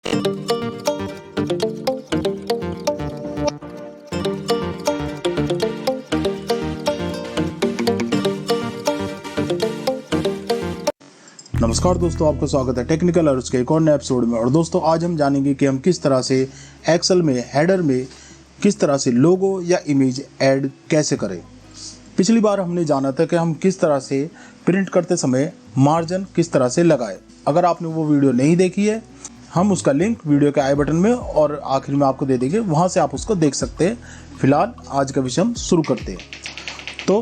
नमस्कार दोस्तों, आपका स्वागत है टेक्निकल अर्स के एक और नए एपिसोड में। और दोस्तों आज हम जानेंगे कि हम किस तरह से एक्सेल में हेडर में किस तरह से लोगो या इमेज ऐड कैसे करें। पिछली बार हमने जाना था कि हम किस तरह से प्रिंट करते समय मार्जिन किस तरह से लगाएं। अगर आपने वो वीडियो नहीं देखी है, हम उसका लिंक वीडियो के आई बटन में और आखिर में आपको दे देंगे, वहाँ से आप उसको देख सकते हैं। फिलहाल आज का विषय हम शुरू करते हैं। तो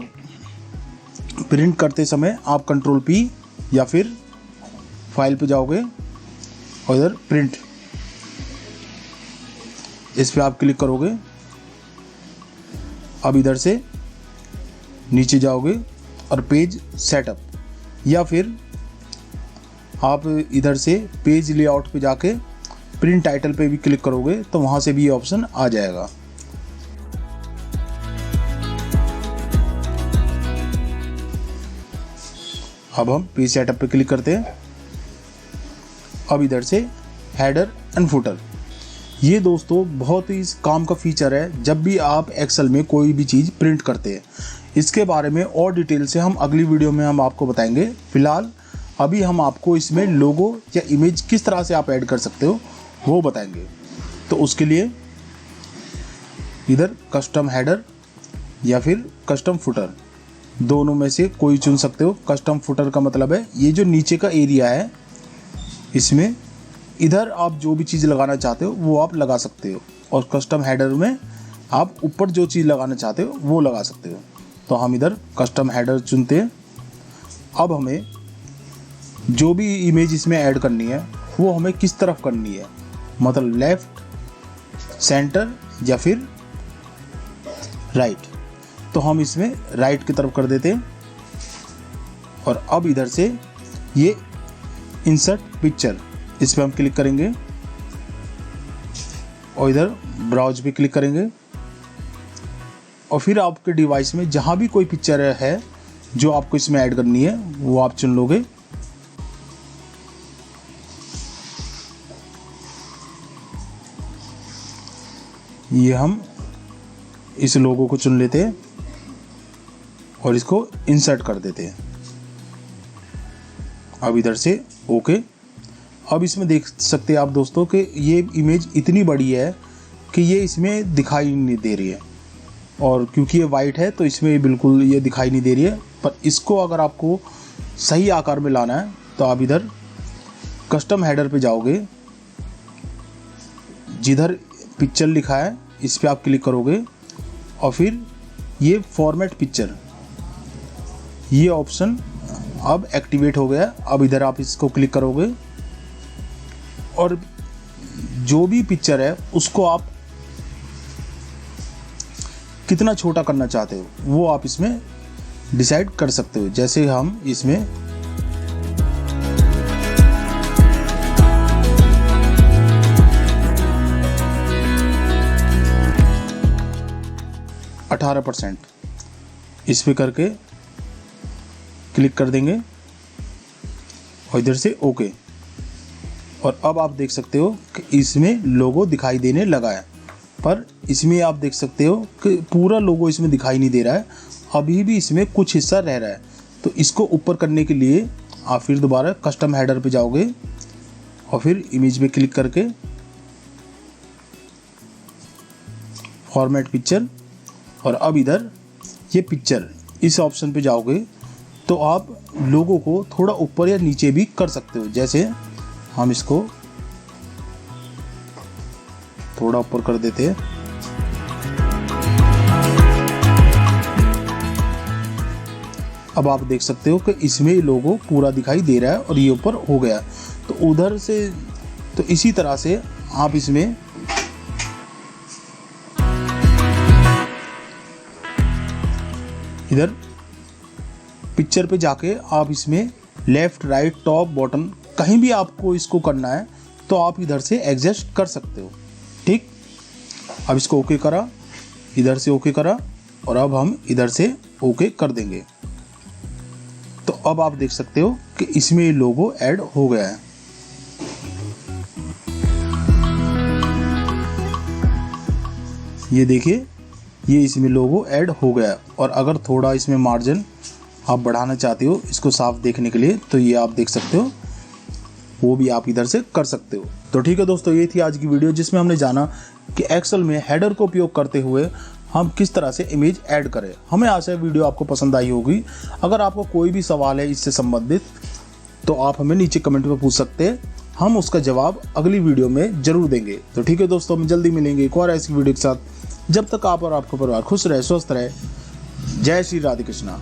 प्रिंट करते समय आप कंट्रोल P या फिर फाइल पे जाओगे और इधर प्रिंट, इस पे आप क्लिक करोगे। अब इधर से नीचे जाओगे और पेज सेटअप, या फिर आप इधर से पेज लेआउट पे जाके प्रिंट टाइटल पे भी क्लिक करोगे तो वहां से भी ये ऑप्शन आ जाएगा। अब हम पेज सेटअप पे क्लिक करते हैं। अब इधर से हेडर एंड फुटर, ये दोस्तों बहुत ही काम का फीचर है जब भी आप एक्सेल में कोई भी चीज़ प्रिंट करते हैं। इसके बारे में और डिटेल से हम अगली वीडियो में हम आपको बताएंगे। फिलहाल अभी हम आपको इसमें लोगो या इमेज किस तरह से आप ऐड कर सकते हो वो बताएंगे। तो उसके लिए इधर कस्टम हेडर या फिर कस्टम फुटर, दोनों में से कोई चुन सकते हो। कस्टम फुटर का मतलब है ये जो नीचे का एरिया है, इसमें इधर आप जो भी चीज़ लगाना चाहते हो वो आप लगा सकते हो, और कस्टम हेडर में आप ऊपर जो चीज़ लगाना चाहते हो वो लगा सकते हो। तो हम इधर कस्टम हेडर चुनते हैं। अब हमें जो भी इमेज इसमें ऐड करनी है वो हमें किस तरफ करनी है, मतलब लेफ़्ट, सेंटर या फिर राइट। तो हम इसमें राइट की तरफ कर देते हैं। और अब इधर से ये इंसर्ट पिक्चर, इस पर हम क्लिक करेंगे और इधर ब्राउज पे क्लिक करेंगे। और फिर आपके डिवाइस में जहाँ भी कोई पिक्चर है जो आपको इसमें ऐड करनी है वो आप चुन लोगे। ये हम इस लोगो को चुन लेते हैं और इसको इंसर्ट कर देते हैं। अब इधर से ओके। अब इसमें देख सकते हैं आप दोस्तों कि ये इमेज इतनी बड़ी है कि ये इसमें दिखाई नहीं दे रही है, और क्योंकि ये वाइट है तो इसमें बिल्कुल ये दिखाई नहीं दे रही है। पर इसको अगर आपको सही आकार में लाना है तो आप इधर कस्टम हेडर पे जाओगे, जिधर पिक्चर लिखा है इस पर आप क्लिक करोगे और फिर ये फॉर्मेट पिक्चर, ये ऑप्शन अब एक्टिवेट हो गया। अब इधर आप इसको क्लिक करोगे और जो भी पिक्चर है उसको आप कितना छोटा करना चाहते हो वो आप इसमें डिसाइड कर सकते हो। जैसे हम इसमें 18% इस पे करके क्लिक कर देंगे और इधर से ओके। और अब आप देख सकते हो कि इसमें लोगो दिखाई देने लगा है, पर इसमें आप देख सकते हो कि पूरा लोगो इसमें दिखाई नहीं दे रहा है, अभी भी इसमें कुछ हिस्सा रह रहा है। तो इसको ऊपर करने के लिए आप फिर दोबारा कस्टम हेडर पे जाओगे और फिर इमेज पे क्लिक करके फॉर्मेट पिक्चर, और अब इधर ये पिक्चर, इस ऑप्शन पे जाओगे तो आप लोगो को थोड़ा ऊपर या नीचे भी कर सकते हो। जैसे हम इसको थोड़ा ऊपर कर देते हैं। अब आप देख सकते हो कि इसमें लोगो पूरा दिखाई दे रहा है और ये ऊपर हो गया। तो उधर से, तो इसी तरह से आप इसमें इधर पिक्चर पे जाके आप इसमें लेफ़्ट, राइट, टॉप, बॉटम कहीं भी आपको इसको करना है तो आप इधर से एडजस्ट कर सकते हो। ठीक, अब इसको ओके करा, इधर से ओके करा, और अब हम इधर से ओके कर देंगे। तो अब आप देख सकते हो कि इसमें लोगो ऐड हो गया है। ये देखिए, ये इसमें लोगो ऐड हो गया। और अगर थोड़ा इसमें मार्जिन आप बढ़ाना चाहते हो इसको साफ देखने के लिए, तो ये आप देख सकते हो, वो भी आप इधर से कर सकते हो। तो ठीक है दोस्तों, ये थी आज की वीडियो जिसमें हमने जाना कि एक्सेल में हेडर को उपयोग करते हुए हम किस तरह से इमेज ऐड करें। हमें आशा है वीडियो आपको पसंद आई होगी। अगर आपको कोई भी सवाल है इससे संबंधित तो आप हमें नीचे कमेंट में पूछ सकते हैं, हम उसका जवाब अगली वीडियो में जरूर देंगे। तो ठीक है दोस्तों, हम जल्दी मिलेंगे एक और ऐसी वीडियो के साथ। जब तक आप और आपका परिवार खुश रहे, स्वस्थ रहे। जय श्री राधे कृष्णा।